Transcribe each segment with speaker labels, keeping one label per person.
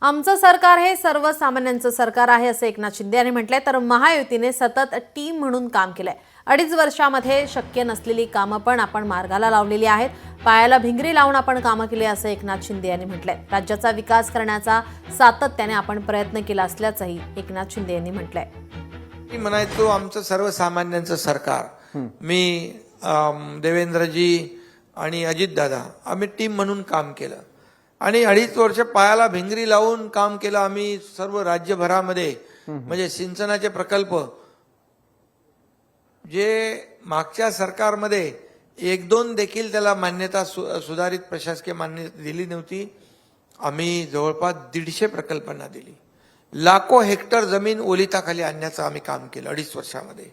Speaker 1: आमचं सरकार हे सर्वसामान्यांचं सरकार आहे असं एकनाथ शिंदे यांनी म्हटलंय। तर महायुतीने सतत टीम म्हणून काम केलंय। 2.5 वर्षामध्ये शक्य नसलेली कामं पण आपण मार्गाला लावलेली आहेत। पायाला भिंगरी लावून आपण कामं केली असं एकनाथ शिंदे यांनी म्हटलंय। राज्याचा विकास करण्याचा सातत्याने आपण प्रयत्न केला असल्याचंही एकनाथ शिंदे यांनी म्हटलंय।
Speaker 2: मी म्हणायचो आमचं सर्वसामान्यांचं सरकार। मी देवेंद्रजी आणि अजितदादा आम्ही टीम म्हणून काम केलं आणि 2.5 वर्ष पायाला भिंगरी लावून काम केलं। आम्ही सर्व राज्यभरामध्ये म्हणजे सिंचनाचे प्रकल्प जे मागच्या सरकारमध्ये 1-2 देखील त्याला मान्यता सुधारित प्रशासकीय मान्यता दिली नव्हती, आम्ही जवळपास 150 प्रकल्पांना दिली। लाखो हेक्टर जमीन ओलिताखाली आणण्याचं आम्ही काम केलं 2.5 वर्षामध्ये।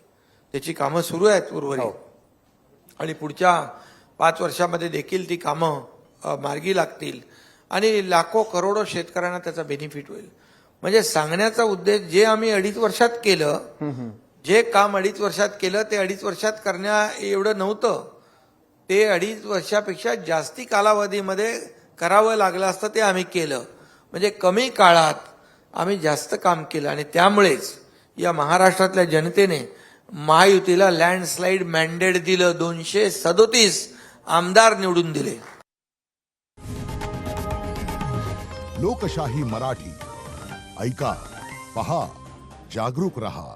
Speaker 2: त्याची कामं सुरू आहेत उर्वरित आणि पुढच्या 5 वर्षामध्ये देखील ती कामं मार्गी लागतील आणि लाखो करोडो शेतकऱ्यांना त्याचा बेनिफिट होईल। म्हणजे सांगण्याचा उद्देश जे आम्ही 2.5 वर्षात केलं, जे काम 2.5 वर्षात केलं ते 2.5 वर्षात करण्या एवढं नव्हतं, ते 2.5 वर्षापेक्षा जास्ती कालावधीमध्ये करावं लागलं असतं, ते आम्ही केलं। म्हणजे कमी काळात आम्ही जास्त काम केलं आणि त्यामुळेच या महाराष्ट्रातल्या जनतेने महायुतीला लँडस्लाइड मॅन्डेट दिलं, 237 आमदार निवडून दिले।
Speaker 3: लोकशाही मराठी ऐका, पहा, जागरूक रहा।